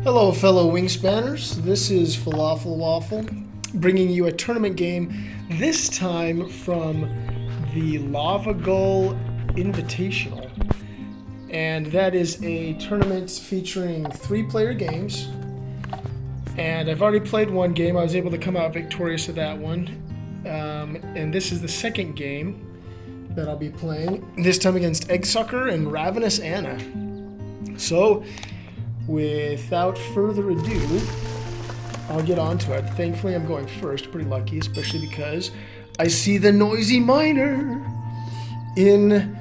Hello, fellow Wingspanners. This is Falafel Waffle, bringing you a tournament game, this time from the Lava Gull Invitational. And that is a tournament featuring 3-player games. And I've already played one game. I was able to come out victorious at that one. And this is the second game that I'll be playing, this time against Eggsucker and Ravenous Anna. So, without further ado, I'll get on to it. Thankfully, I'm going first. Pretty lucky, especially because I see the Noisy Miner in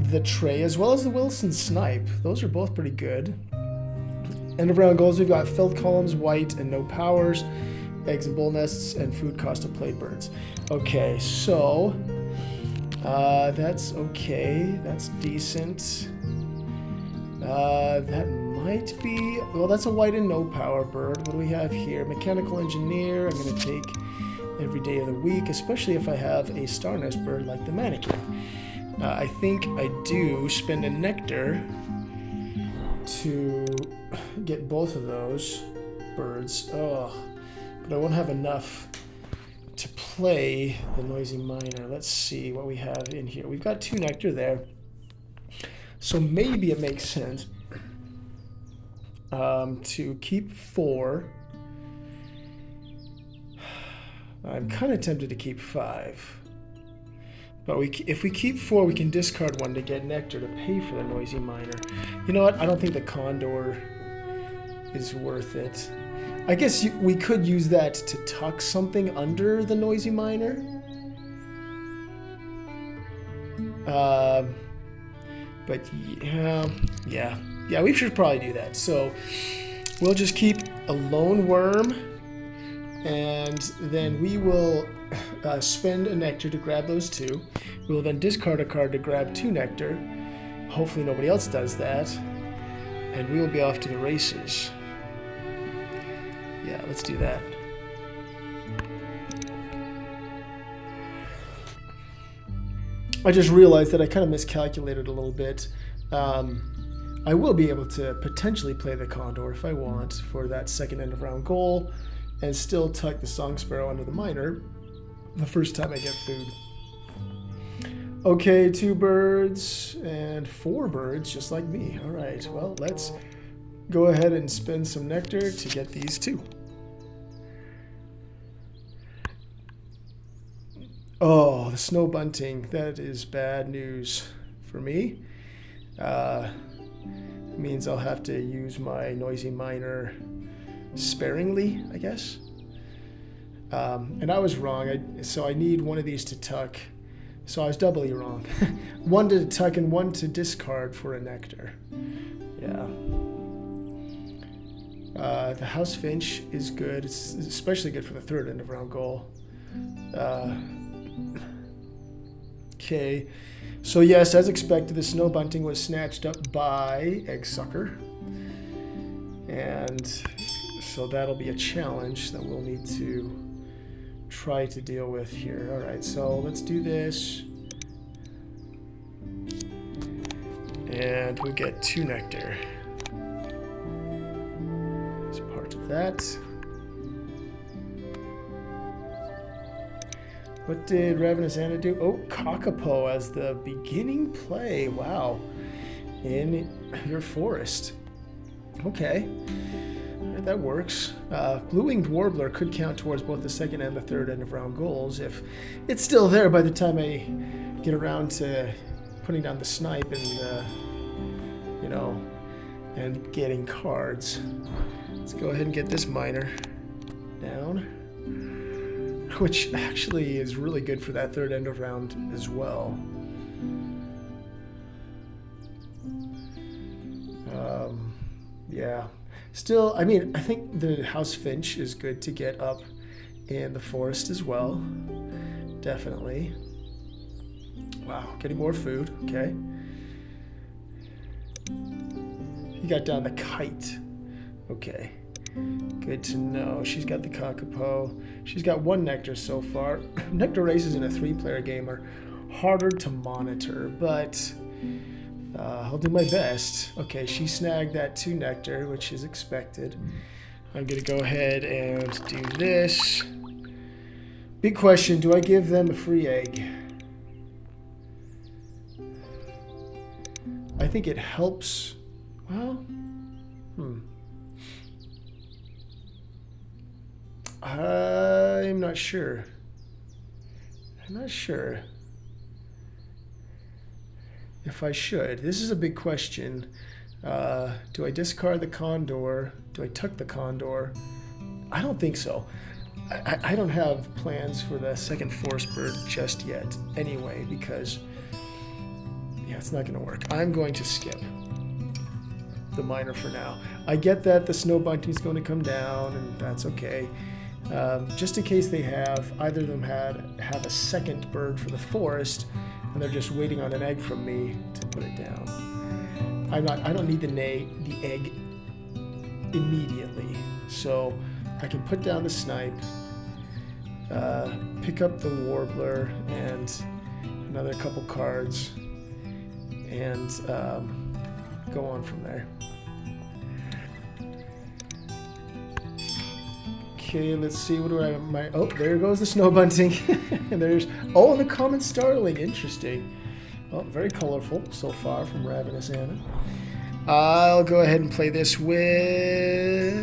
the tray, as well as the Wilson Snipe. Those are both pretty good. End of round goals, we've got filled columns, white, and no powers, eggs and bull nests, and food cost of played birds. Okay, so that's okay. That's decent. That might be, well, that's a white and no power bird. What do we have here? Mechanical engineer. I'm going to take every day of the week, especially if I have a star nest bird like the mannequin. I think I do spend a nectar to get both of those birds. Oh, but I won't have enough to play the Noisy Miner. Let's see what we have in here. We've got 2 nectar there. So maybe it makes sense to keep 4. I'm kind of tempted to keep 5. But if we keep 4, we can discard 1 to get nectar to pay for the Noisy Miner. You know what? I don't think the Condor is worth it. I guess we could use that to tuck something under the Noisy Miner. But yeah, we should probably do that. So we'll just keep a lone worm, and then we will spend a nectar to grab those 2. We will then discard a card to grab 2 nectar. Hopefully nobody else does that, and we will be off to the races. Yeah, let's do that. I just realized that I kind of miscalculated a little bit. I will be able to potentially play the Condor if I want for that second end of round goal and still tuck the Song Sparrow under the Miner the first time I get food. Okay, 2 birds and 4 birds just like me. All right, well, let's go ahead and spend some nectar to get these 2. Oh, the snow bunting. That is bad news for me. It means I'll have to use my Noisy Miner sparingly, I guess. And I was wrong. So I need one of these to tuck. So I was doubly wrong. 1 to tuck and 1 to discard for a nectar. Yeah. The House Finch is good. It's especially good for the third end of round goal. Okay, so yes, as expected, the snow bunting was snatched up by Eggsucker, and so that'll be a challenge that we'll need to try to deal with here. All right, so let's do this, and we'll get 2 nectar as part of that. What did Ravenous Anna do? Oh, Kakapo as the beginning play. Wow. In your forest. Okay. That works. Blue-winged Warbler could count towards both the second and the third end of round goals if it's still there by the time I get around to putting down the snipe and, and getting cards. Let's go ahead and get this miner down, which actually is really good for that third end of round as well. Yeah. Still, I mean, I think the House Finch is good to get up in the forest as well. Definitely. Wow, getting more food. Okay. He got down the kite. Okay. Good to know. She's got the Kakapo. She's got 1 nectar so far. Nectar races in a 3-player game are harder to monitor, but I'll do my best. Okay, she snagged that 2 nectar, which is expected. I'm gonna go ahead and do this. Big question, do I give them a free egg? I think it helps. Well, I'm not sure. I'm not sure if I should. This is a big question. Do I discard the condor? Do I tuck the condor? I don't think so. I don't have plans for the second forest bird just yet anyway, because yeah, it's not going to work. I'm going to skip the miner for now. I get that the snow bunting's going to come down, and that's okay. Just in case they have, either of them have a second bird for the forest, and they're just waiting on an egg from me to put it down. I don't need the egg immediately, so I can put down the snipe, pick up the warbler and another couple cards, and go on from there. Okay, let's see. What do I have? Oh, there goes the snow bunting. And and the common starling. Interesting. Oh, very colorful so far from Ravenous Anna. I'll go ahead and play this with...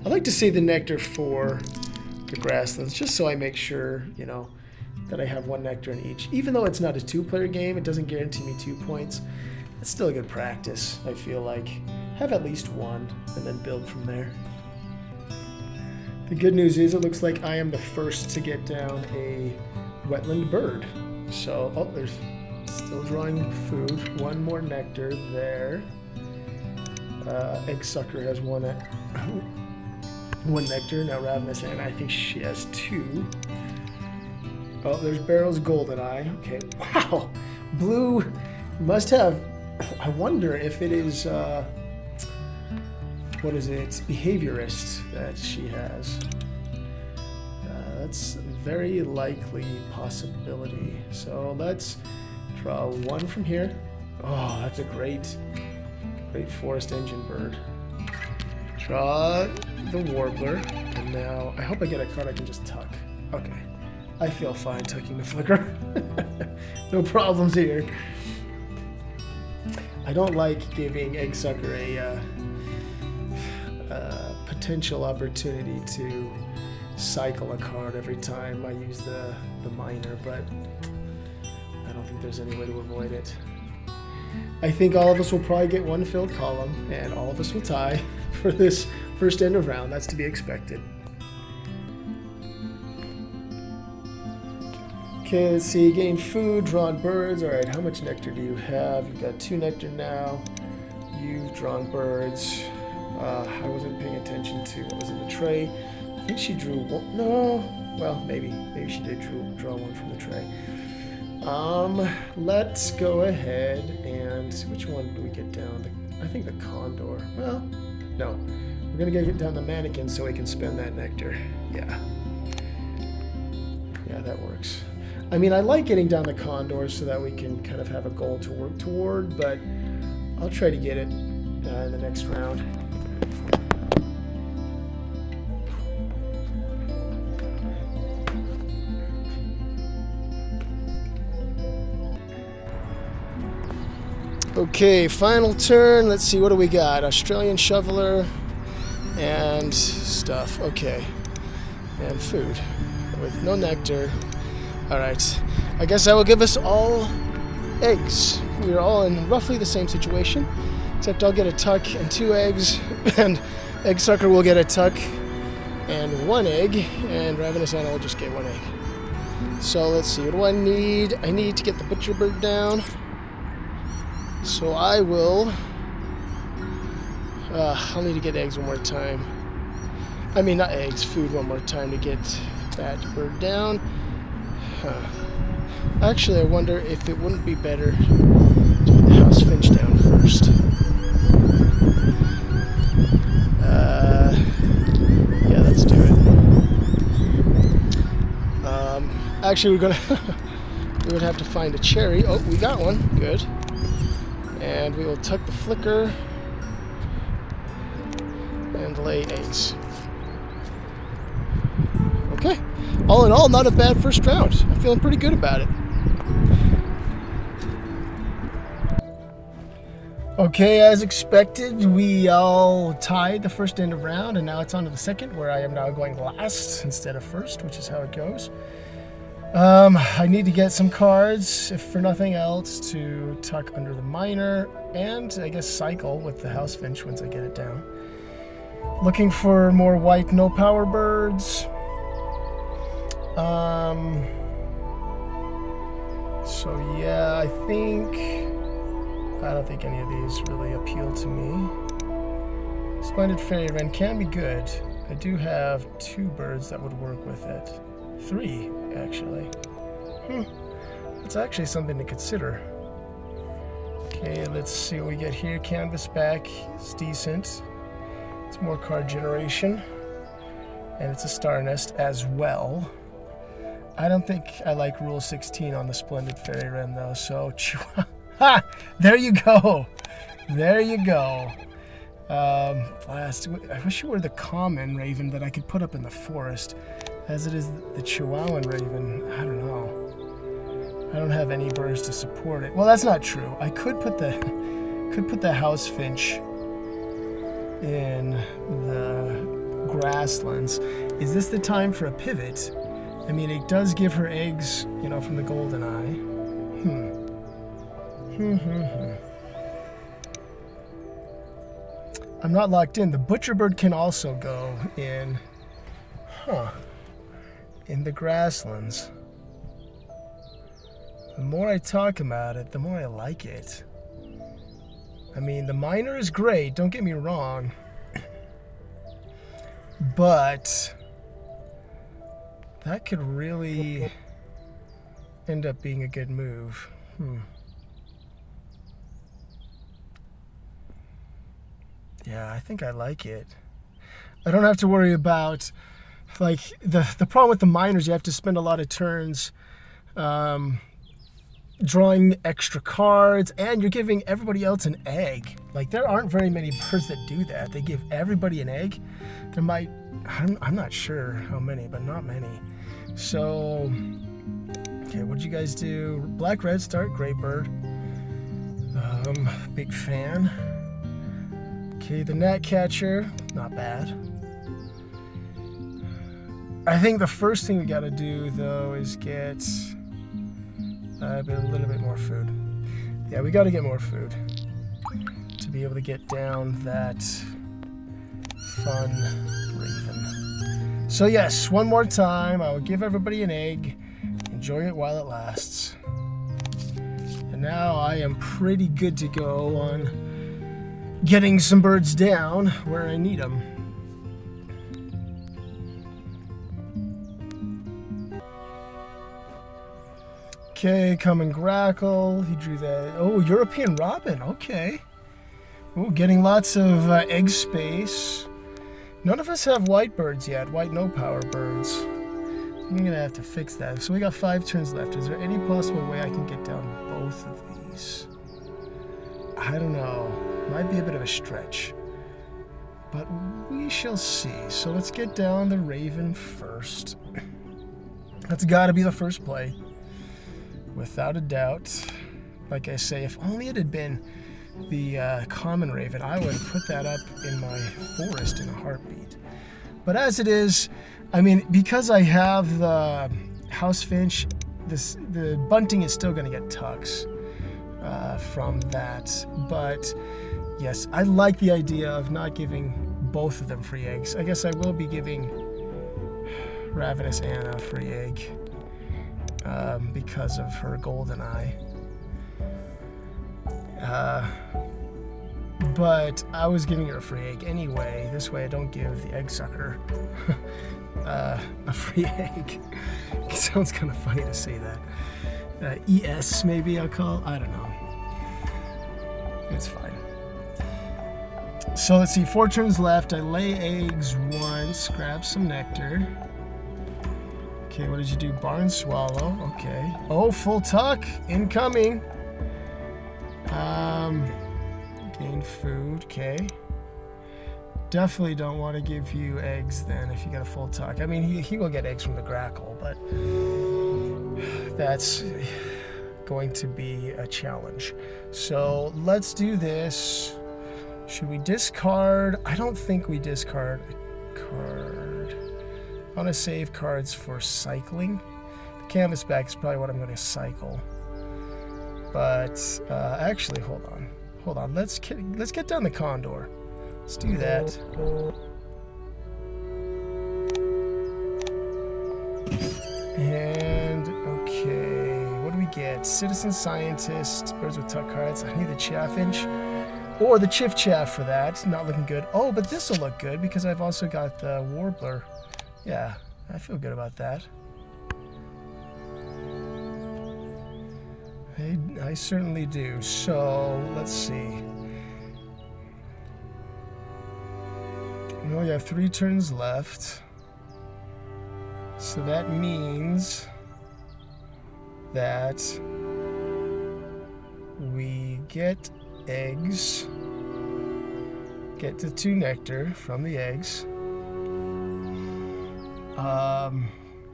I like to save the nectar for the grasslands, just so I make sure, that I have 1 nectar in each. Even though it's not a 2-player game, it doesn't guarantee me 2 points. It's still a good practice, I feel like. Have at least 1, and then build from there. The good news is it looks like I am the first to get down a wetland bird. So, there's still drawing food. 1 more nectar there. Egg Sucker has 1 nectar. Now Ravenous Anna, I think she has 2. Oh, there's Barrow's Goldeneye. Okay, wow. Blue must have... I wonder if it is... what is it? It's Behaviorist that she has. That's a very likely possibility. So let's draw 1 from here. Oh, that's a great forest engine bird. Draw the warbler, and now I hope I get a card I can just tuck. Okay, I feel fine tucking the flicker. No problems here. I don't like giving Egg Sucker a potential opportunity to cycle a card every time I use the miner, but I don't think there's any way to avoid it. I think all of us will probably get 1 filled column, and all of us will tie for this first end of round. That's to be expected. Okay, let's see. Gain food, drawn birds. All right, how much nectar do you have? You've got 2 nectar now. You've drawn birds. I wasn't paying attention to what was in the tray. I think she drew 1. No, well, maybe she did draw 1 from the tray. Let's go ahead and which one do we get down? I think the condor. Well, no, we're gonna get down the mannequin so we can spend that nectar. Yeah, that works. I mean, I like getting down the condor so that we can kind of have a goal to work toward, but I'll try to get it in the next round. Okay, final turn. Let's see, what do we got? Australian shoveler and stuff. Okay, and food with no nectar. All right, I guess I will give us all eggs. We're all in roughly the same situation, except I'll get a tuck and 2 eggs, and Egg Sucker will get a tuck and 1 egg, and Ravenous Anna will just get 1 egg. So let's see, what do I need? I need to get the Butcherbird down. So I will... I'll need to get eggs one more time. I mean, not eggs, food one more time to get that bird down. Actually, I wonder if it wouldn't be better to get the house finch down first. Yeah, let's do it. Actually, we're gonna... we would have to find a cherry. Oh, we got one. Good. And we will tuck the flicker and lay eggs. Okay, all in all, not a bad first round. I'm feeling pretty good about it. Okay, as expected, we all tied the first end of round, and now it's on to the second, where I am now going last instead of first, which is how it goes. I need to get some cards, if for nothing else, to tuck under the miner, and I guess cycle with the house finch once I get it down. Looking for more white no power birds. So yeah, I don't think any of these really appeal to me. Splendid Fairy Wren can be good. I do have 2 birds that would work with it. 3, actually. That's actually something to consider. Okay, let's see what we get here. Canvas back is decent. It's more card generation. And it's a star nest as well. I don't think I like Rule 16 on the Splendid Fairy Wren, though, so... Ha! There you go. There you go. Last, I wish it were the common raven that I could put up in the forest. As it is the Chihuahuan raven, I don't know. I don't have any birds to support it. Well, that's not true. I could put the house finch in the grasslands. Is this the time for a pivot? I mean, it does give her eggs, you know, from the golden eye. I'm not locked in. The Butcherbird can also go in, in the grasslands. The more I talk about it, the more I like it. I mean, the miner is great, don't get me wrong. But that could really end up being a good move. Yeah, I think I like it. I don't have to worry about, like, the problem with the miners, you have to spend a lot of turns drawing extra cards, and you're giving everybody else an egg. Like, there aren't very many birds that do that. They give everybody an egg. There might, I'm not sure how many, but not many. So, okay, what did you guys do? Black Red Start, Gray Bird. Big fan. Okay, the Gnatcatcher, not bad. I think the first thing we gotta do, though, is get a little bit more food. Yeah, we gotta get more food to be able to get down that fun raven. So yes, one more time, I will give everybody an egg. Enjoy it while it lasts. And now I am pretty good to go on getting some birds down where I need them. Okay, Common Grackle, he drew that. Oh, European Robin, okay. Oh, getting lots of egg space. None of us have white birds yet, white no power birds. I'm gonna have to fix that. So we got 5 turns left. Is there any possible way I can get down both of these? I don't know. Might be a bit of a stretch. But we shall see. So let's get down the raven first. That's gotta be the first play. Without a doubt. Like I say, if only it had been the common raven, I would put that up in my forest in a heartbeat. But as it is, I mean, because I have the house finch, the bunting is still going to get tucks from that. But yes, I like the idea of not giving both of them free eggs. I guess I will be giving Ravenous Anna a free egg because of her golden eye. But I was giving her a free egg anyway. This way I don't give the egg sucker a free egg. It sounds kind of funny to say that. ES maybe I'll call. I don't know. It's fine. So let's see, 4 turns left. I lay eggs once, grab some nectar. Okay, what did you do? Barn Swallow. Okay. Oh, full tuck incoming. Gain food, okay. Definitely don't want to give you eggs then if you got a full tuck. I mean, he will get eggs from the grackle, but that's going to be a challenge. So let's do this. Should we discard? I don't think we discard a card. I want to save cards for cycling. The canvas back is probably what I'm going to cycle. But actually, hold on. Let's get down the Condor. Let's do that. And okay, what do we get? Citizen Scientist, Birds with Tuck cards. I need the Chaffinch or the Chiff Chaff for that. Not looking good. Oh, but this will look good because I've also got the Warbler. Yeah, I feel good about that. I certainly do. So let's see. We only have 3 turns left. So that means that we get eggs, get the 2 nectar from the eggs.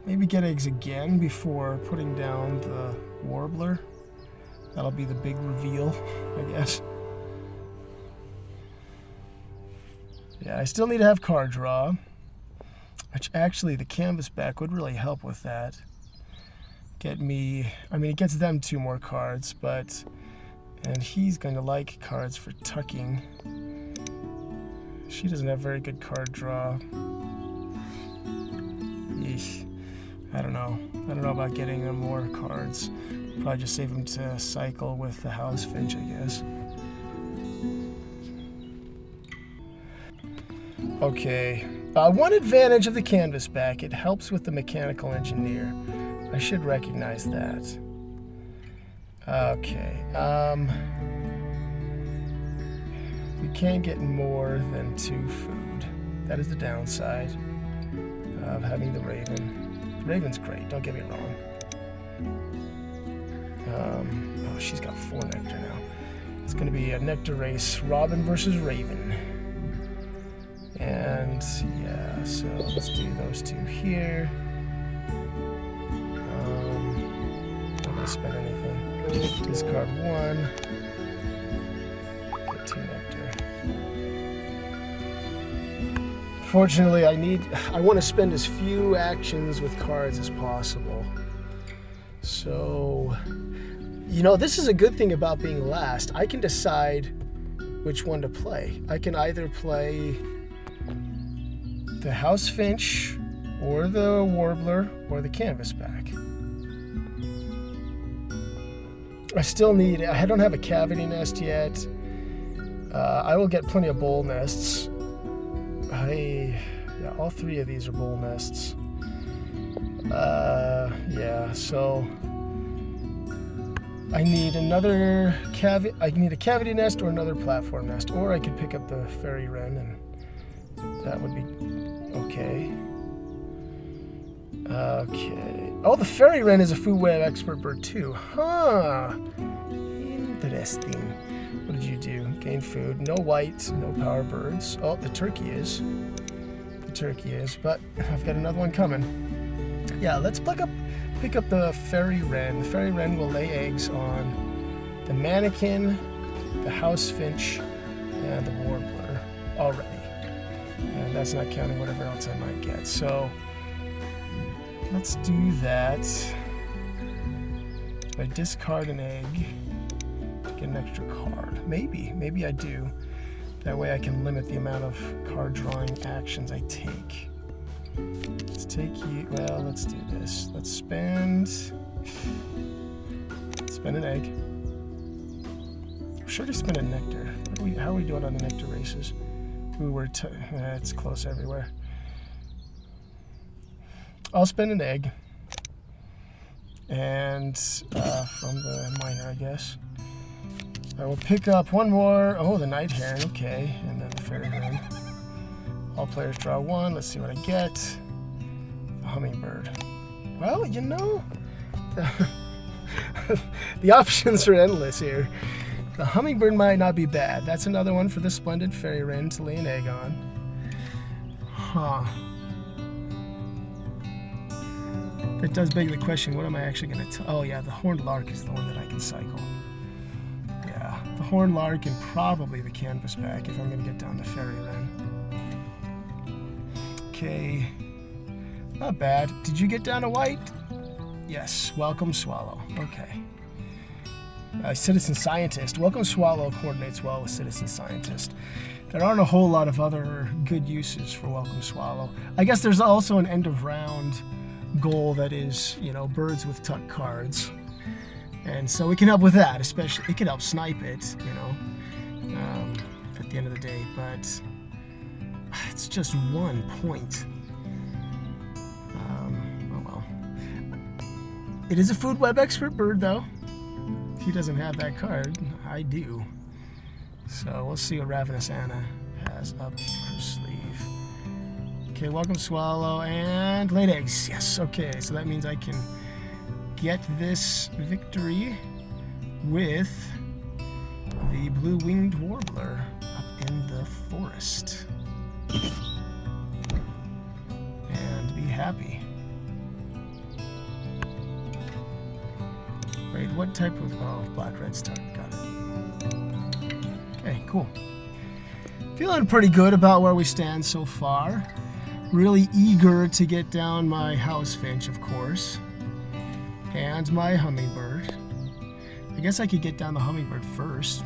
Maybe get eggs again before putting down the Warbler. That'll be the big reveal, I guess. Yeah, I still need to have card draw, which actually the canvas back would really help with that. Get me, I mean, it gets them 2 more cards, but, and he's going to like cards for tucking. She doesn't have very good card draw. Eesh. I don't know about getting them more cards. Probably just save them to cycle with the House Finch, I guess. Okay. One advantage of the canvas back, it helps with the mechanical engineer. I should recognize that. Okay. We can't get more than 2 food. That is the downside of having the Raven. The Raven's great, don't get me wrong. Oh, she's got 4 nectar now. It's going to be a nectar race, Robin versus Raven. And yeah, so let's do those 2 here. Not going to spend anything. Discard 1. Get 2 nectar. Fortunately, I want to spend as few actions with cards as possible. So, you know, this is a good thing about being last. I can decide which one to play. I can either play the House Finch or the Warbler or the canvas back. I don't have a cavity nest yet. I will get plenty of bowl nests. Yeah, all 3 of these are bowl nests. Yeah, so I need another I need a cavity nest or another platform nest, or I could pick up the fairy wren, and that would be okay. Okay. Oh, the fairy wren is a food web expert bird too. Huh. Interesting. What did you do? Gain food. No white, no power birds. Oh, the turkey is. The turkey is, but I've got another one coming. Yeah, let's pick up the fairy wren. The fairy wren will lay eggs on the mannequin, the house finch, and the warbler already. And that's not counting whatever else I might get. So let's do that. Do I discard an egg to get an extra card? Maybe I do. That way I can limit the amount of card drawing actions I take. Let's let's do this. Let's spend an egg. Should I spend a nectar? How are we doing on the nectar races? It's close everywhere. I'll spend an egg. And from the miner, I guess. I will pick up one more. Oh, the night heron. Okay. And then the fairy wren. All players draw 1. Let's see what I get. The hummingbird. Well, you know, the options are endless here. The hummingbird might not be bad. That's another one for the splendid fairy wren to lay an egg on. Huh. That does beg the question, what am I actually going to... Oh yeah, the horned lark is the one that I can cycle. Yeah, the horned lark and probably the canvasback if I'm going to get down the fairy wren. Okay. Not bad. Did you get down to white? Yes. Welcome, swallow. Okay. Citizen scientist. Welcome, swallow coordinates well with citizen scientist. There aren't a whole lot of other good uses for welcome, swallow. I guess there's also an end of round goal that is, you know, birds with tuck cards. And so it can help with that, especially. It can help snipe it, you know, at the end of the day. But it's just 1 point. Oh well. It is a food web expert bird, though. He doesn't have that card. I do. So we'll see what Ravenous Anna has up her sleeve. Okay, welcome swallow and laid eggs. Yes, okay. So that means I can get this victory with the blue-winged warbler up in the forest. And be happy. Wait, what type of... Oh, black-red star. Got it. Okay, cool. Feeling pretty good about where we stand so far. Really eager to get down my house finch, of course. And my hummingbird. I guess I could get down the hummingbird first.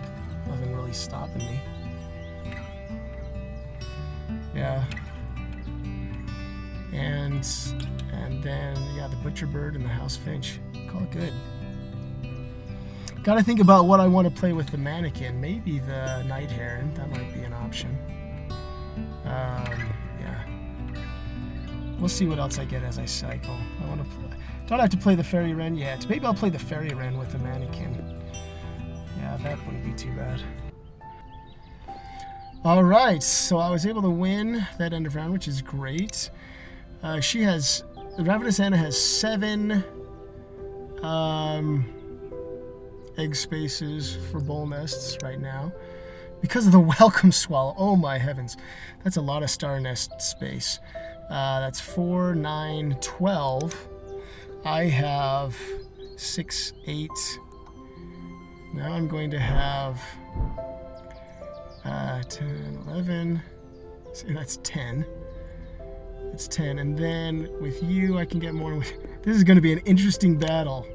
Nothing really stopping me. Yeah. And then, yeah, the butcherbird and the house finch. Call it good. Gotta think about what I want to play with the mannequin. Maybe the night heron. That might be an option. Yeah. We'll see what else I get as I cycle. I want to play. Don't have to play the fairy wren yet. Maybe I'll play the fairy wren with the mannequin. Yeah, that wouldn't be too bad. All right, so I was able to win that end of round, which is great. Ravenous Anna has 7 egg spaces for bowl nests right now because of the welcome swallow. Oh my heavens, that's a lot of star nest space. That's 4, 9, 12. I have 6, 8. Now I'm going to have 10, 11. See, that's 10. It's 10, and then with you I can get more. This is going to be an interesting battle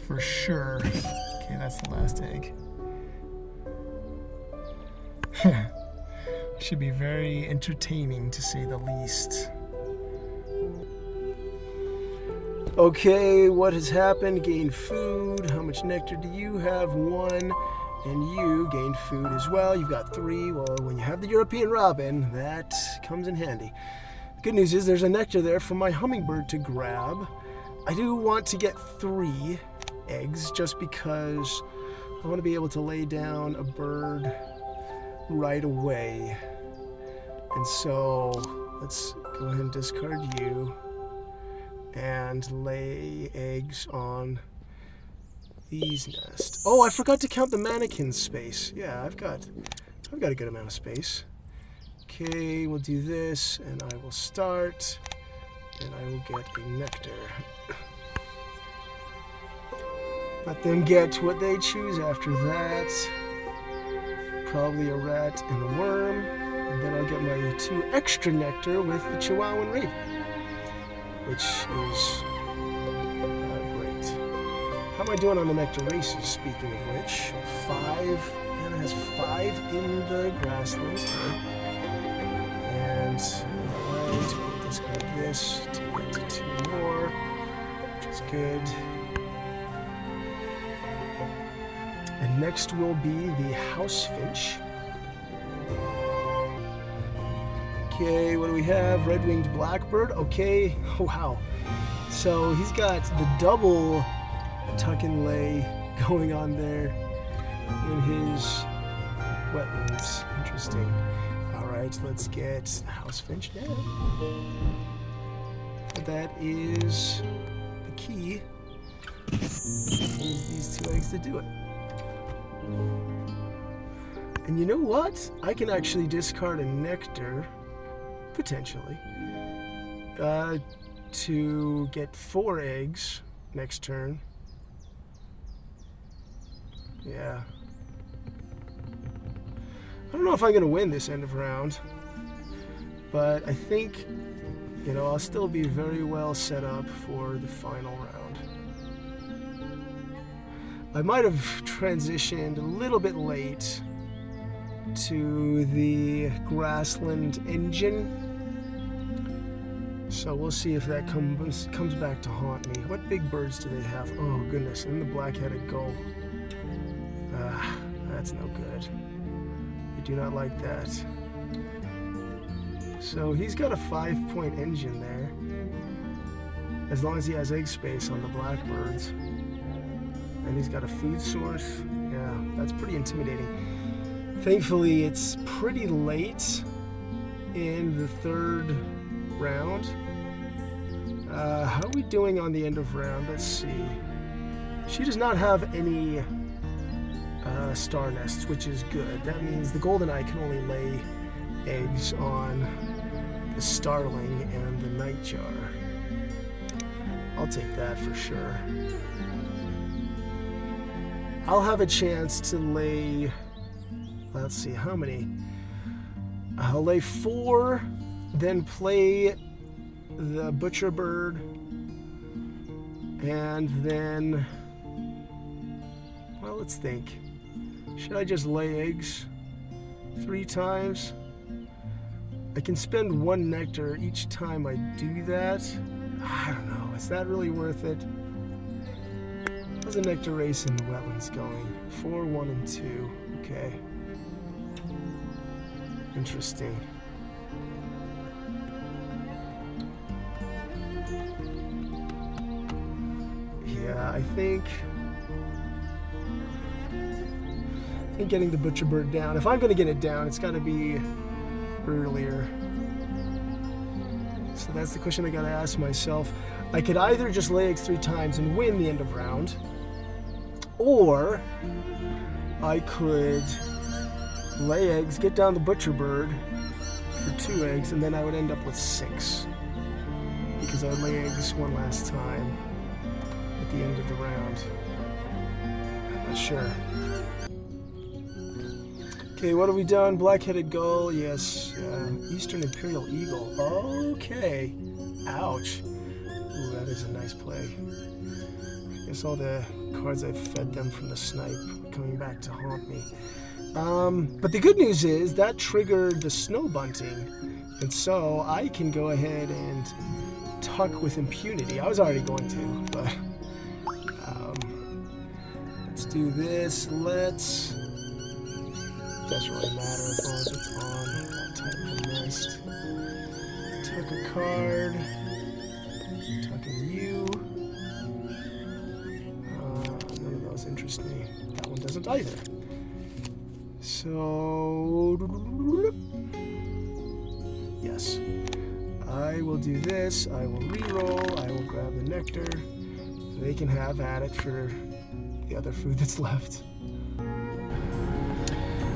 for sure. Okay, that's the last egg. Should be very entertaining, to say the least. Okay, what has happened? Gained food. How much nectar do you have? 1. And you gained food as well. You've got 3. Well, when you have the European robin, that comes in handy. Good news is there's a nectar there for my hummingbird to grab. I do want to get 3 eggs just because I want to be able to lay down a bird right away. And so let's go ahead and discard you and lay eggs on these nests. Oh, I forgot to count the mannequin space. Yeah, I've got a good amount of space. Okay, we'll do this, and I will start, and I will get a nectar. Let them get what they choose after that. Probably a rat and a worm, and then I'll get my 2 extra nectar with the Chihuahuan raven, which is great. How am I doing on the nectar races, speaking of which? 5. Anna has 5 in the grasslands here. And, alright, we'll discard this to get to 2 more, which is good. And next will be the house finch. Okay, what do we have? Red-winged blackbird. Okay, oh, wow. So he's got the double tuck and lay going on there in his wetlands. Interesting. All right, let's get house finch now. That is the key. Use these 2 eggs to do it. And you know what? I can actually discard a nectar, potentially, to get 4 eggs next turn. Yeah. I don't know if I'm going to win this end of round, but I think, you know, I'll still be very well set up for the final round. I might have transitioned a little bit late to the grassland engine, so we'll see if that comes back to haunt me. What big birds do they have? Oh goodness, and the black-headed gull. That's no good. I do not like that. So he's got a 5-point engine there, as long as he has egg space on the blackbirds. And he's got a food source. Yeah, that's pretty intimidating. Thankfully, it's pretty late in the 3rd round. How are we doing on the end of round? Let's see. She does not have any star nests, which is good. That means the goldeneye can only lay eggs on the starling and the nightjar. I'll take that for sure. I'll have a chance to lay, let's see, how many? I'll lay 4, then play the Butcherbird, and then, well, let's think. Should I just lay eggs 3 times? I can spend 1 nectar each time I do that. I don't know, is that really worth it? How's the nectar race in the wetlands going? 4, 1, and 2. Okay. Interesting. Yeah, I think getting the Butcherbird down. If I'm going to get it down, it's got to be earlier. So that's the question I got to ask myself. I could either just lay eggs 3 times and win the end of round, or I could lay eggs, get down the Butcherbird for 2 eggs, and then I would end up with 6, because I would lay eggs 1 last time at the end of the round. I'm not sure. Okay, what have we done? Black-headed gull, yes. Eastern Imperial Eagle. Okay. Ouch. Ooh, that is a nice play. I guess all the cards I've fed them from the snipe are coming back to haunt me. But the good news is that triggered the snow bunting, and so I can go ahead and tuck with impunity. I was already going to, but let's do this. Doesn't really matter as long as it's on that type of nest. Tuck a card. Tucking you. None of those interest me. That one doesn't either. So, yes. I will do this. I will reroll. I will grab the nectar. They can have at it for the other food that's left.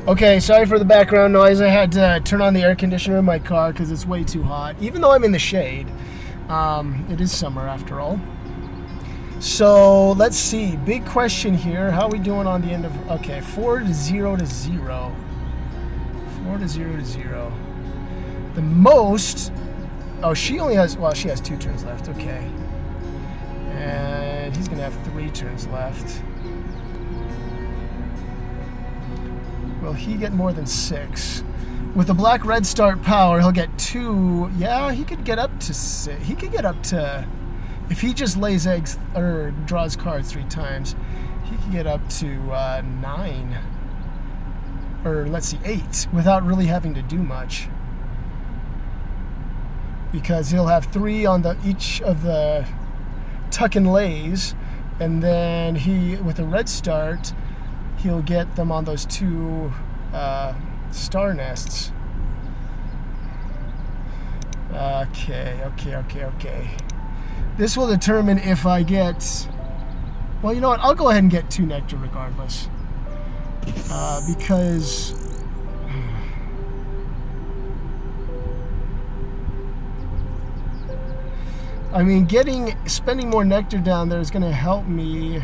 Okay, sorry for the background noise. I had to turn on the air conditioner in my car because it's way too hot. Even though I'm in the shade, it is summer after all. So let's see. Big question here. How are we doing on the end of? Okay, 4 to 0 to 0. 4 to 0 to 0. The most. Oh, she only has. Well, she has 2 turns left. Okay, and he's gonna have 3 turns left. Will he get more than 6? With the black-red start power, he'll get 2. Yeah, he could get up to 6. He could get up to, if he just lays eggs or draws cards 3 times, he could get up to 9. Or let's see, 8, without really having to do much. Because he'll have 3 on each of the tuck and lays, and then he, with a red start, he'll get them on those 2 star nests. Okay. This will determine if I get... Well, you know what? I'll go ahead and get 2 nectar regardless. Because I mean, spending more nectar down there is going to help me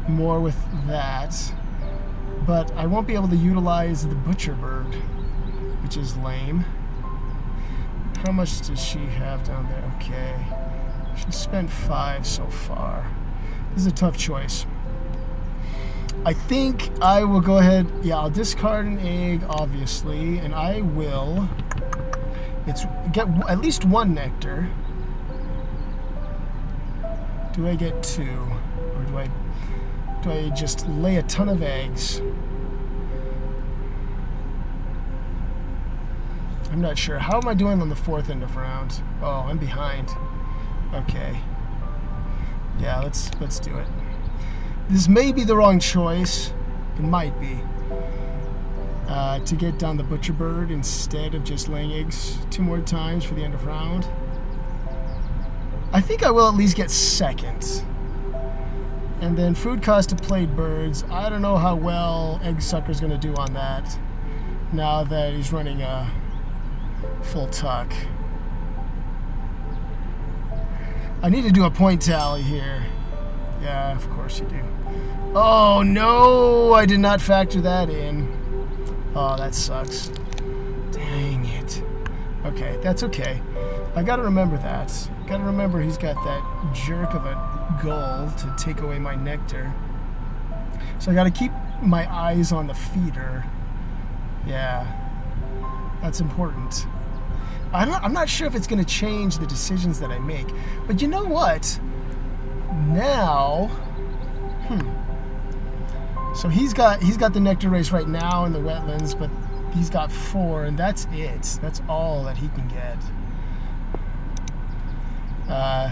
more with that. But I won't be able to utilize the Butcherbird, which is lame. How much does she have down there? Okay. She spent 5 so far. This is a tough choice. I think I will go ahead. Yeah, I'll discard an egg, obviously, and I will get at least 1 nectar. Do I get 2? Or do I just lay a ton of eggs? I'm not sure. How am I doing on the 4th end of round? Oh, I'm behind. Okay. Yeah, let's do it. This may be the wrong choice. It might be. To get down the Butcherbird instead of just laying eggs 2 more times for the end of round. I think I will at least get 2nd. And then food cost to played birds. I don't know how well Egg Sucker's going to do on that now that he's running a full tuck. I need to do a point tally here. Yeah, of course you do. Oh no, I did not factor that in. Oh, that sucks. Dang it. Okay, that's okay. I gotta remember that. Gotta remember he's got that jerk of a goal to take away my nectar. So I gotta keep my eyes on the feeder. Yeah, that's important. I'm not sure if it's going to change the decisions that I make, but you know what? Now, so he's got the nectar race right now in the wetlands, but he's got 4, and that's it. That's all that he can get.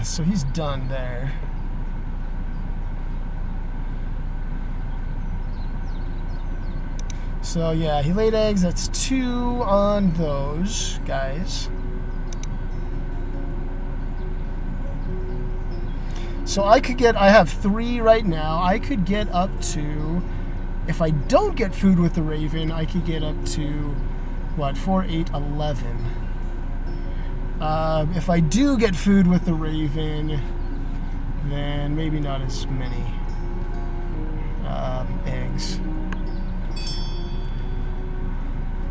So he's done there. So yeah, he laid eggs. That's 2 on those guys. So I have 3 right now. I could get up to, if I don't get food with the Raven, I could get up to, what, 4, 8, 11. If I do get food with the Raven, then maybe not as many eggs.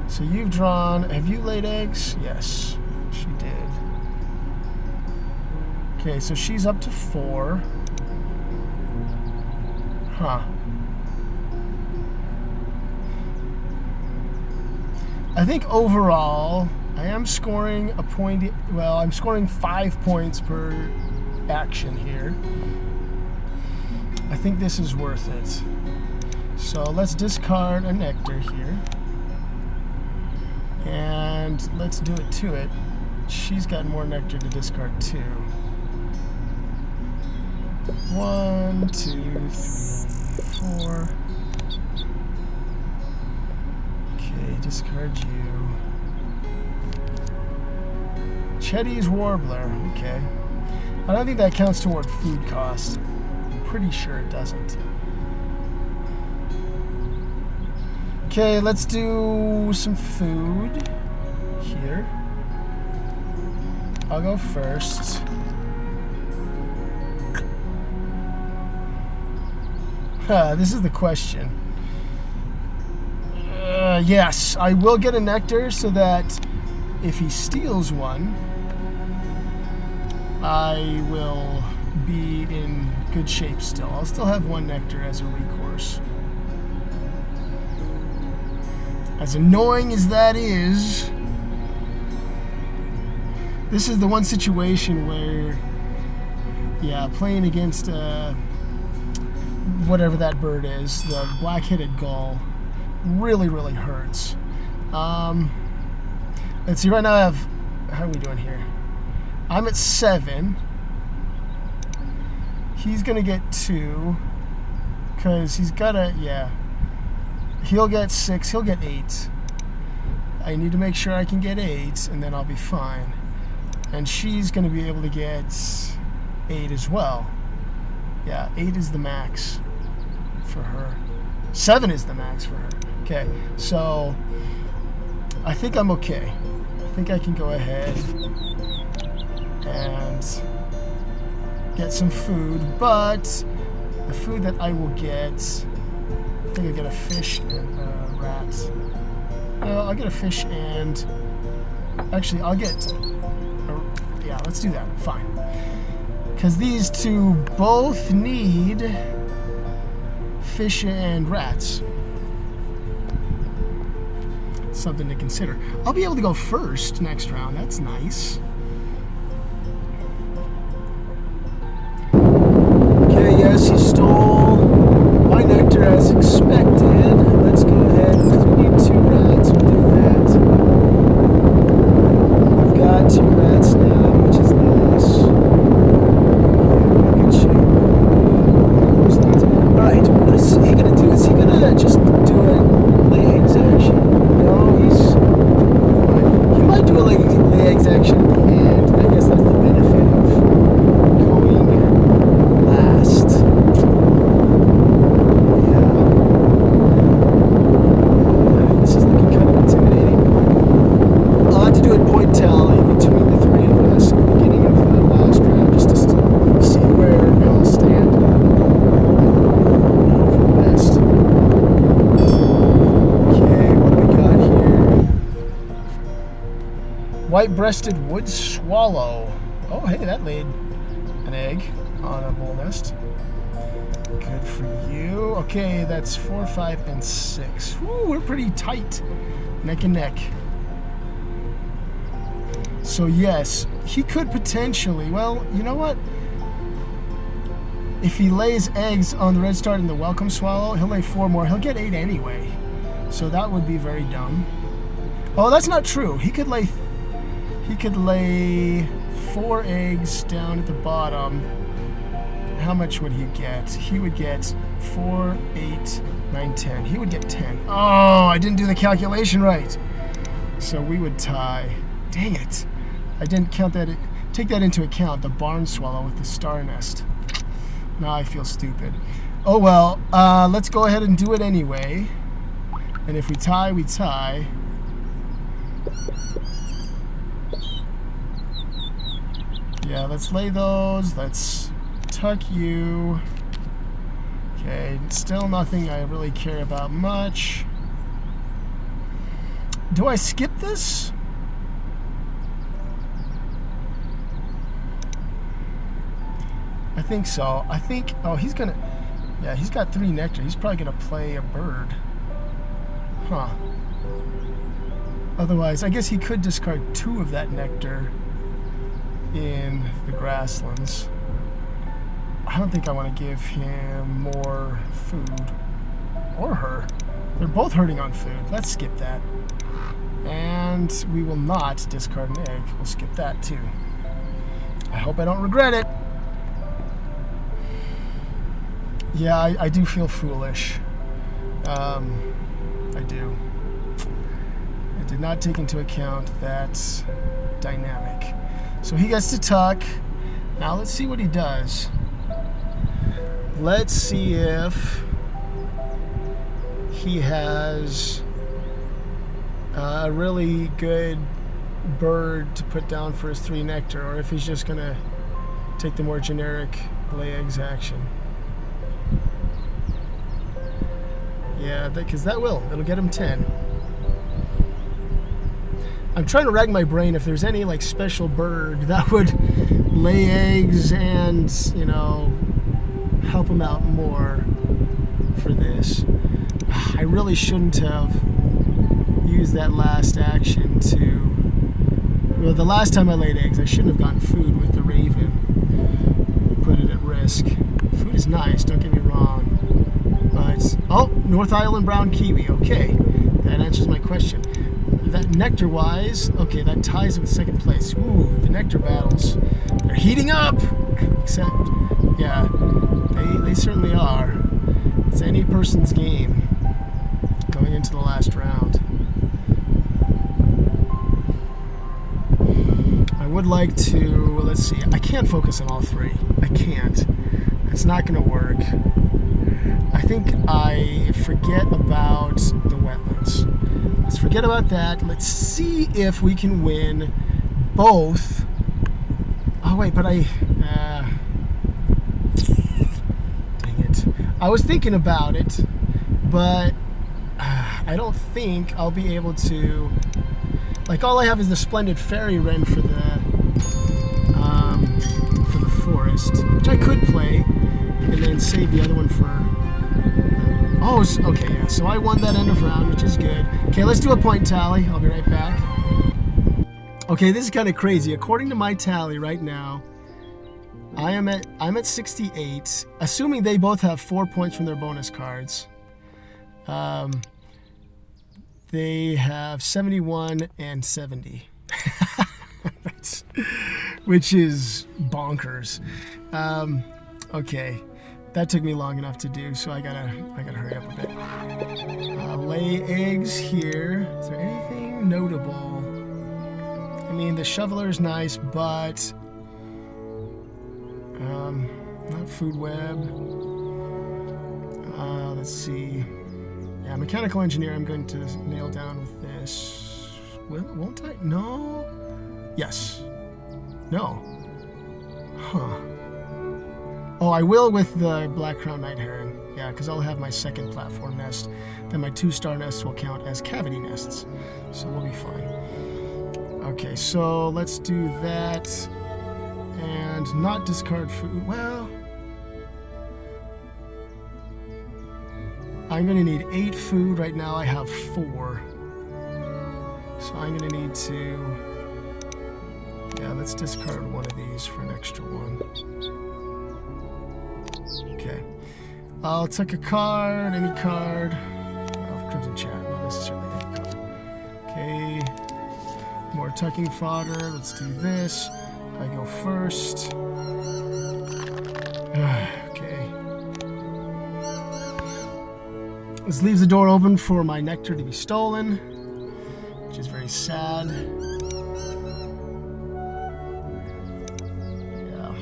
So you've drawn, have you laid eggs? Yes, she did. Okay, so she's up to 4. Huh. I think overall, I am scoring a point, well, I'm scoring 5 points per action here. I think this is worth it. So let's discard a nectar here. And let's do it to it. She's got more nectar to discard too. 1, 2, 3, 4. Okay, discard you. Chetty's Warbler. Okay. I don't think that counts toward food cost. I'm pretty sure it doesn't. Okay, let's do some food here. I'll go first. This is the question. Yes, I will get a nectar so that if he steals one, I will be in good shape still. I'll still have 1 nectar as a recourse. As annoying as that is, this is the one situation where, yeah, playing against whatever that bird is, the black-headed gull, really, really hurts. Let's see, right now I have, how are we doing here? I'm at 7. He's gonna get 2, because he's gotta, yeah. He'll get 6, he'll get 8. I need to make sure I can get 8, and then I'll be fine. And she's going to be able to get 8 as well. Yeah, 8 is the max for her. 7 is the max for her. Okay, so I think I'm okay. I think I can go ahead and get some food, but the food that I will get, I think I get a fish and a rat. I'll get a fish and, actually I'll get, yeah, let's do that, fine. Because these two both need fish and rats. Something to consider. I'll be able to go first next round. That's nice. Okay, yes, he stole my nectar as expected. Let's go ahead, because we need 2 rats. We'll do that. We've got 2 rats now, which is nice. Yeah, good shape. Alright, what is he going to do? Is he going to just do a lay eggs action? No, he might do a lay eggs action at the end. I guess that's the benefit of going last. Yeah. This is looking kind of intimidating. I'll have to do a point tally between the 3 of us at the beginning of the last round just to see where we all stand. For the best. Okay, what do we got here? White-breasted wood swallow. Oh, hey, that laid an egg on a bull nest. Good for you. Okay, that's 4, 5, and 6. Woo, we're pretty tight. Neck and neck. So, yes, he could potentially, well, you know what? If he lays eggs on the red start and the welcome swallow, he'll lay 4 more. He'll get 8 anyway. So that would be very dumb. Oh, that's not true. He could lay 4 eggs down at the bottom. How much would he get? He would get 4, 8, 9, 10. He would get 10. Oh, I didn't do the calculation right. So we would tie. Dang it. I didn't count that. Take that into account, the barn swallow with the star nest. Now I feel stupid. Oh well, let's go ahead and do it anyway. And if we tie, we tie. Yeah, let's lay those. Let's tuck you. Okay, still nothing I really care about much. Do I skip this? I think so. I think, oh, he's gonna, yeah, he's got 3 nectar. He's probably gonna play a bird. Huh. Otherwise, I guess he could discard 2 of that nectar in the grasslands. I don't think I want to give him more food. Or her. They're both hurting on food. Let's skip that. And we will not discard an egg. We'll skip that too. I hope I don't regret it. Yeah, I do feel foolish. I do. I did not take into account that dynamic. So he gets to tuck. Now let's see what he does. Let's see if he has a really good bird to put down for his 3 nectar, or if he's just gonna take the more generic lay eggs action. Yeah, because it'll get him 10. I'm trying to rack my brain if there's any like special bird that would lay eggs and, you know, help him out more for this. I really shouldn't have used that last action to, well, the last time I laid eggs, I shouldn't have gotten food with the raven. Put it at risk. Food is nice, don't get me wrong. But, oh, North Island brown kiwi. Okay, that answers my question. That nectar-wise, okay, that ties him in 2nd place. Ooh, the nectar battles. They're heating up! Except, yeah, they certainly are. It's any person's game going into the last round. I would like to, let's see, I can't focus on all 3. I can't. It's not going to work. I think I forget about the wetlands. Let's forget about that. Let's see if we can win both. Oh wait, but I was thinking about it, but I don't think I'll be able to. Like, all I have is the Splendid Fairy Wren for the forest, which I could play, and then save the other one for. Oh, okay, yeah. So I won that end of round, which is good. Okay, let's do a point tally. I'll be right back. Okay, this is kind of crazy. According to my tally right now, I'm at 68. Assuming they both have 4 points from their bonus cards. They have 71 and 70. Which is bonkers. Okay, that took me long enough to do, so I gotta hurry up a bit. Lay eggs here. Is there anything notable? I mean, the shoveler is nice, but not food web. Let's see. Yeah, mechanical engineer. I'm going to nail down with this. Won't I? No. Yes. No. Huh. Oh, I will with the Black Crown Night Heron. Yeah, because I'll have my second platform nest. Then my 2-star nests will count as cavity nests. So we'll be fine. Okay, so let's do that. And not discard food. Well, I'm going to need 8 food. Right now I have 4. So I'm going to need to... Yeah, let's discard one of these for an extra one. Okay. I'll take a card, any card. Oh, Crimson Chat, not necessarily any card. Okay. More tucking fodder. Let's do this. I go first. Okay. This leaves the door open for my nectar to be stolen, which is very sad. Yeah.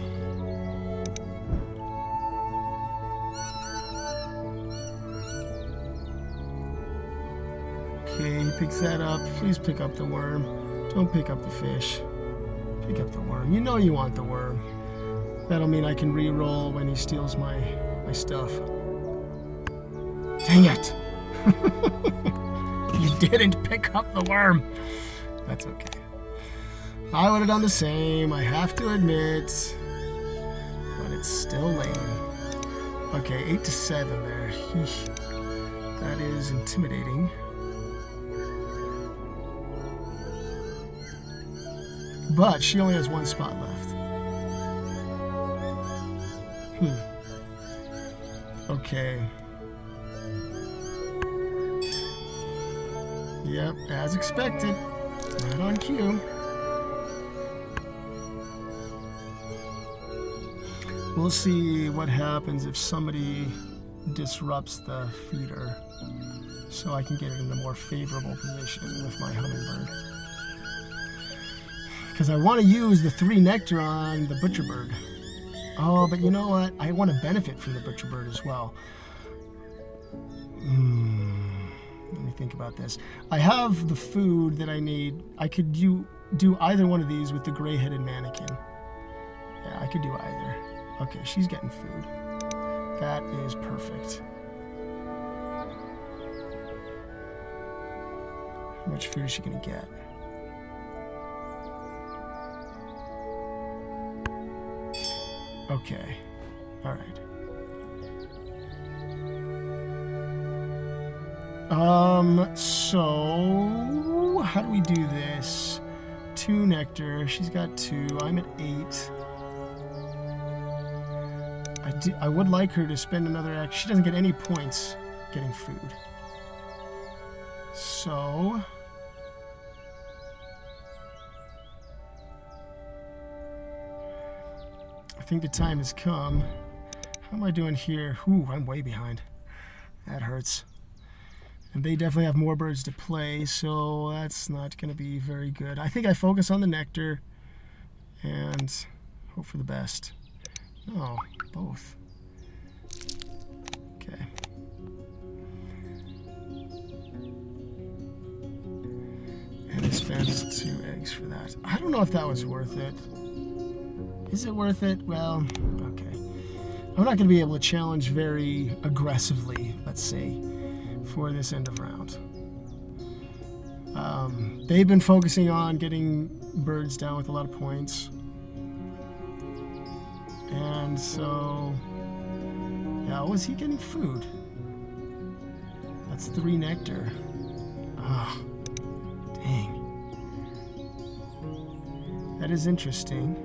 Okay, he picks that up. Please pick up the worm. Don't pick up the fish. Pick up the worm. You know you want the worm. That'll mean I can re-roll when he steals my stuff. Dang it! You didn't pick up the worm. That's okay. I would have done the same, I have to admit. But it's still lame. Okay, 8 to 7 there. That is intimidating. But she only has 1 spot left. Okay. Yep, as expected. Right on cue. We'll see what happens if somebody disrupts the feeder, so I can get it in a more favorable position with my hummingbird. Because I want to use the 3 nectar on the Butcherbird. Oh, but you know what? I want to benefit from the Butcherbird as well. Let me think about this. I have the food that I need. I could do either one of these with the gray-headed mannequin. Yeah, I could do either. Okay, she's getting food. That is perfect. How much food is she going to get? Okay. All right. So how do we do this? 2 nectar. She's got 2. I'm at 8. I would like her to spend another act. She doesn't get any points getting food. So I think the time has come. How am I doing here? Ooh, I'm way behind. That hurts. And they definitely have more birds to play, so that's not going to be very good. I think I focus on the nectar and hope for the best. No, both. Okay. And I spent 2 eggs for that. I don't know if that was worth it. Is it worth it? Well, okay. I'm not going to be able to challenge very aggressively, let's say, for this end of round. They've been focusing on getting birds down with a lot of points. And so, yeah, was he getting food? That's 3 nectar. Ah, dang. That is interesting.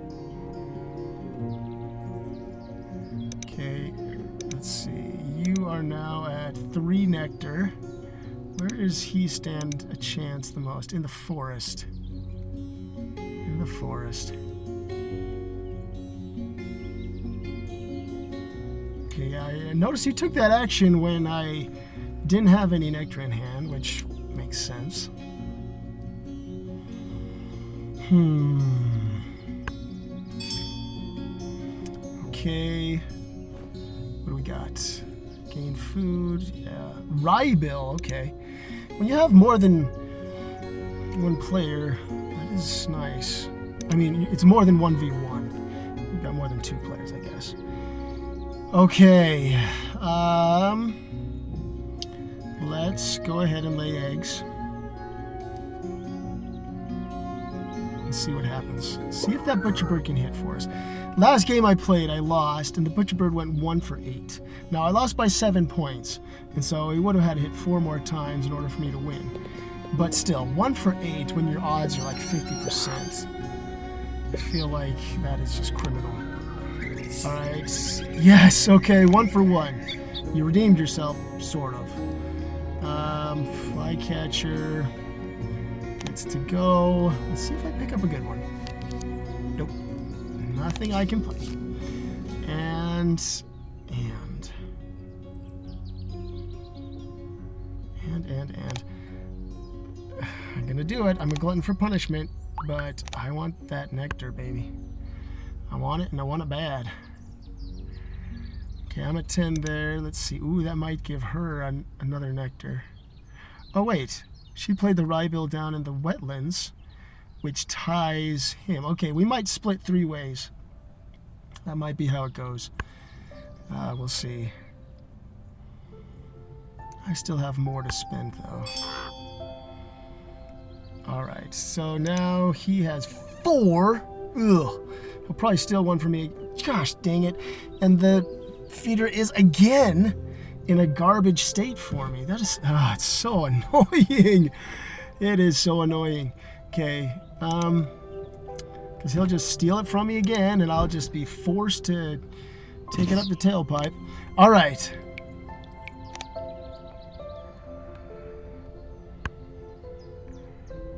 Okay, let's see. You are now at 3 nectar. Where does he stand a chance the most? In the forest. In the forest. Okay, yeah, I noticed he took that action when I didn't have any nectar in hand, which makes sense. Okay. What do we got? Gain food. Yeah. Rye bill. Okay. When you have more than one player, that is nice. I mean, it's more than 1v1. You've got more than 2 players, I guess. Okay. Let's go ahead and lay eggs. And see what happens. See if that Butcherbird can hit for us. Last game I played, I lost, and the Butcherbird went 1 for 8. Now, I lost by 7 points, and so he would have had to hit 4 more times in order for me to win. But still, 1 for 8 when your odds are like 50%. I feel like that is just criminal. Alright. Yes, okay, 1 for 1. You redeemed yourself, sort of. Flycatcher gets to go. Let's see if I pick up a good one. Nope. Nothing I can play. And I'm gonna do it. I'm a glutton for punishment, but I want that nectar, baby. I want it, and I want it bad. Okay, I'm at 10 there. Let's see. Ooh, that might give her another nectar. Oh, wait. She played the rye bill down in the wetlands, which ties him. Okay, we might split 3 ways. That might be how it goes. We'll see. I still have more to spend, though. Alright, so now he has 4. Ugh. He'll probably steal 1 from me. Gosh dang it. And the feeder is again in a garbage state for me. That is, it's so annoying. It is so annoying. Okay, because he'll just steal it from me again, and I'll just be forced to take it up the tailpipe. All right.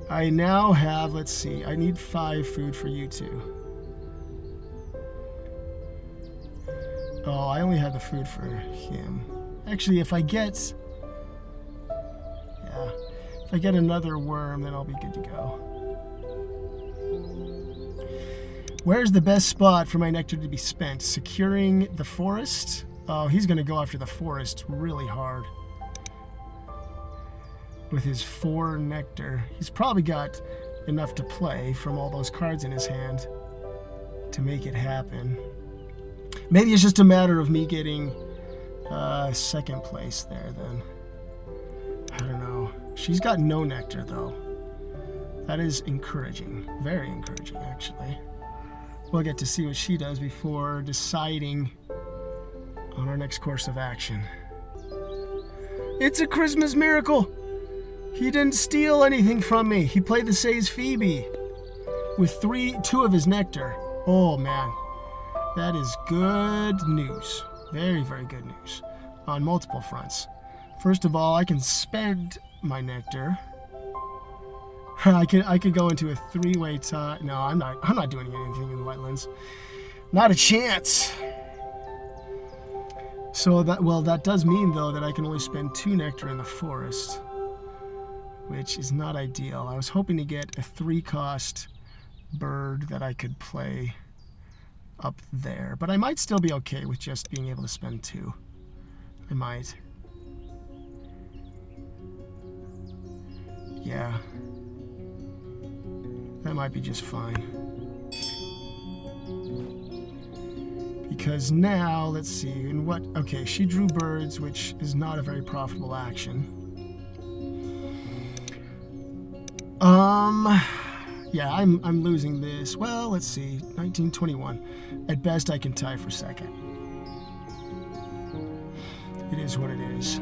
I now have, let's see, I need 5 food for you 2. Oh, I only have the food for him. Actually, if I get another worm, then I'll be good to go. Where's the best spot for my nectar to be spent? Securing the forest? Oh, he's going to go after the forest really hard. With his 4 nectar. He's probably got enough to play from all those cards in his hand to make it happen. Maybe it's just a matter of me getting second place there then. I don't know. She's got no nectar though. That is encouraging. Very encouraging actually. We'll get to see what she does before deciding on our next course of action. It's a Christmas miracle! He didn't steal anything from me. He played the Say's Phoebe with 2 of his nectar. Oh man, that is good news. Very, very good news on multiple fronts. First of all, I can spend my nectar. I could go into a 3-way tie. No, I'm not doing anything in the wetlands. Not a chance. So that does mean though that I can only spend 2 nectar in the forest, which is not ideal. I was hoping to get a 3-cost bird that I could play up there, but I might still be okay with just being able to spend 2. I might. Yeah. That might be just fine. because now, let's see, in what, okay, she drew birds, which is not a very profitable action. Yeah, I'm losing this. Well, let's see, 1921. At best, I can tie for second. It is what it is.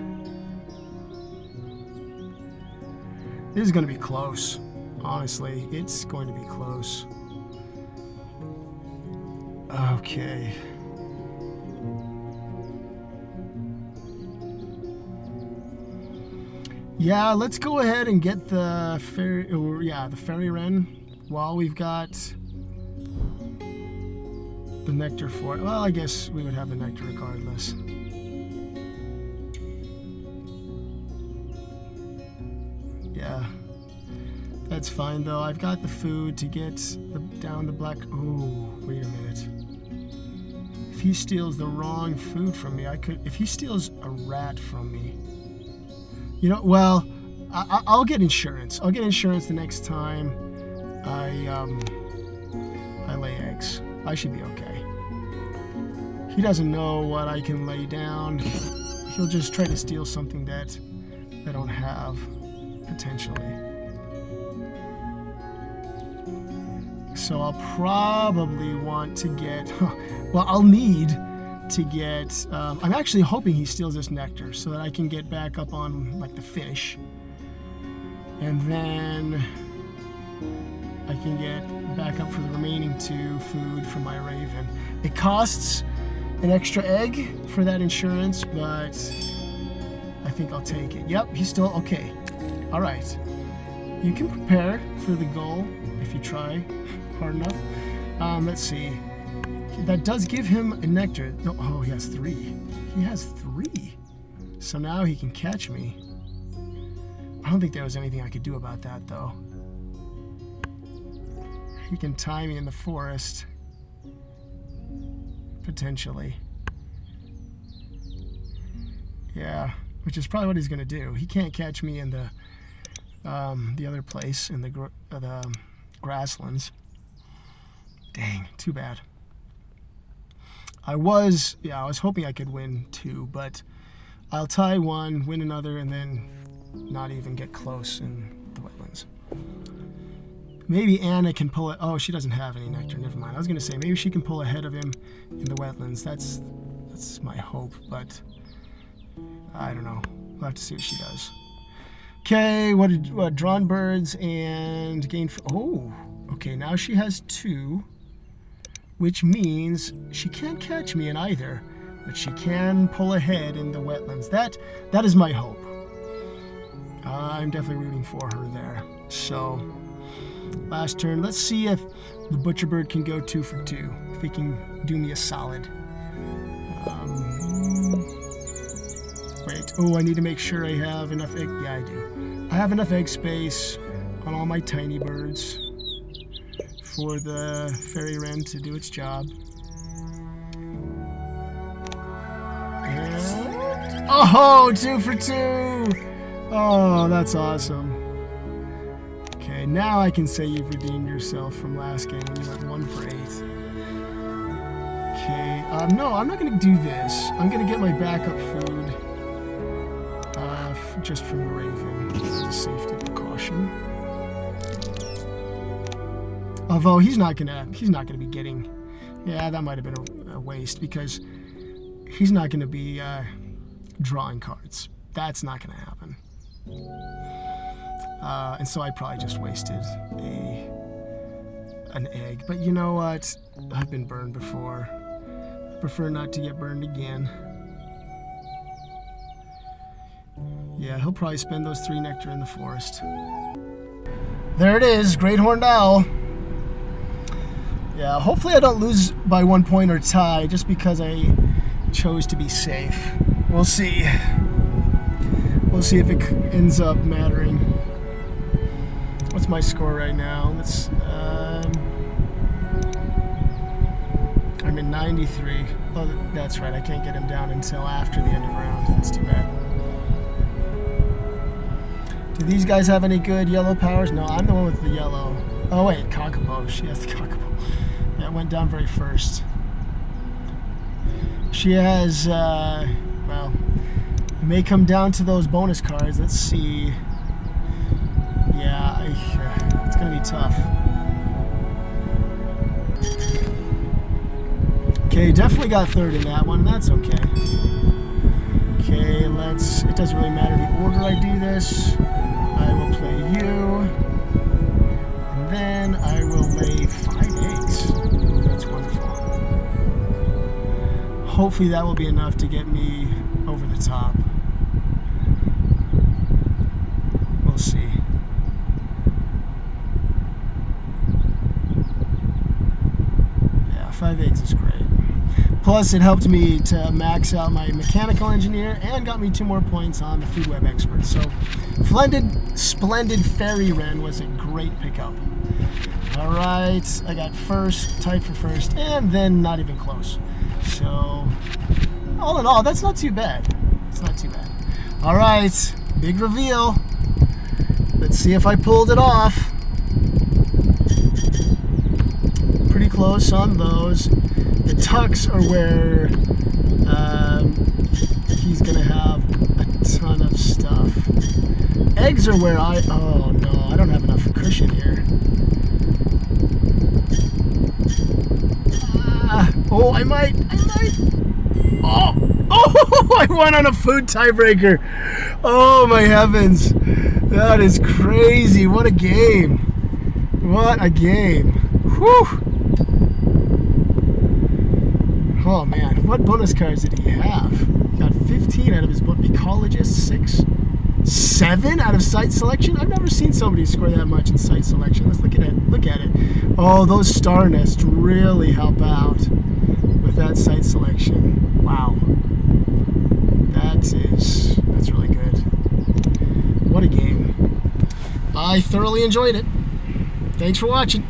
This is going to be close. Honestly, it's going to be close. Okay. Yeah, let's go ahead and get the fairy, or yeah, the fairy wren while we've got the nectar for it. Well, I guess we would have the nectar regardless. Yeah, that's fine though. I've got the food to get down the black. Oh, wait a minute. If he steals the wrong food from me, I could. If he steals a rat from me, you know. Well, I'll get insurance. I'll get insurance the next time I lay eggs. I should be okay. He doesn't know what I can lay down. He'll just try to steal something that I don't have. Potentially. So I'll probably want to get, well, I'll need to get, I'm actually hoping he steals this nectar so that I can get back up on like the fish. And then I can get back up for the remaining 2 food for my raven. It costs an extra egg for that insurance, but I think I'll take it. Yep, he's still, okay. All right, you can prepare for the goal if you try hard enough. Let's see. That does give him a nectar. No, oh, he has 3. He has 3. So now he can catch me. I don't think there was anything I could do about that, though. He can tie me in the forest. Potentially. Yeah, which is probably what he's going to do. He can't catch me in the other place, in the grasslands. Dang, too bad. I was hoping I could win 2, but I'll tie 1, win another, and then not even get close in the wetlands. Maybe Anna can pull it. Oh, she doesn't have any nectar. Never mind. I was going to say maybe she can pull ahead of him in the wetlands. That's my hope, but I don't know. We'll have to see what she does. Okay, what drawn birds and gain. Oh, okay. Now she has 2, which means she can't catch me in either, but she can pull ahead in the wetlands. That is my hope. I'm definitely rooting for her there. So, last turn. Let's see if the Butcherbird can go 2 for 2. If he can do me a solid. Wait. Oh, I need to make sure I have enough egg. Yeah, I do. I have enough egg space on all my tiny birds for the fairy wren to do its job. And, oh, 2 for 2! Oh, that's awesome. Okay, now I can say you've redeemed yourself from last game when you went 1 for 8. Okay, no, I'm not going to do this. I'm going to get my backup food just from the raven as a safety precaution. Although he's not gonna be getting. Yeah, that might have been a waste because he's not gonna be drawing cards. That's not gonna happen. And so I probably just wasted an egg. But you know what? I've been burned before. I prefer not to get burned again. Yeah, he'll probably spend those 3 nectar in the forest. There it is, Great Horned Owl. Yeah, hopefully I don't lose by 1 point or tie just because I chose to be safe. We'll see. We'll see if it ends up mattering. What's my score right now? Let's. I'm in 93. Oh, that's right. I can't get him down until after the end of round. That's too bad. Do these guys have any good yellow powers? No, I'm the one with the yellow. Oh wait, Cockapoo. She has the Cockapoo. Yeah, it went down very first. She has, well, it may come down to those bonus cards. Let's see. Yeah, it's going to be tough. Okay, definitely got third in that one, and that's okay. Okay, it doesn't really matter the order I do this. I will play you, and then I will lay 5 eggs. Ooh, that's wonderful. Hopefully that will be enough to get me over the top. We'll see. Yeah, 5 eggs is great. Plus, it helped me to max out my mechanical engineer and got me 2 more points on the food web expert. So, splendid fairy wren was a great pickup. All right, I got first, tied for first, and then not even close. So, all in all, that's not too bad. It's not too bad. All right, big reveal. Let's see if I pulled it off. Pretty close on those. The tucks are where he's going to have a ton of stuff. Eggs are where oh no, I don't have enough cushion here. Oh, I might. Oh, I won on a food tiebreaker. Oh my heavens. That is crazy. What a game. What a game. Whew. Oh man, what bonus cards did he have? He got 15 out of his ecologist, 6, 7 out of site selection. I've never seen somebody score that much in site selection. Let's look at it. Look at it. Oh, those star nests really help out with that site selection. Wow, that's really good. What a game. I thoroughly enjoyed it. Thanks for watching.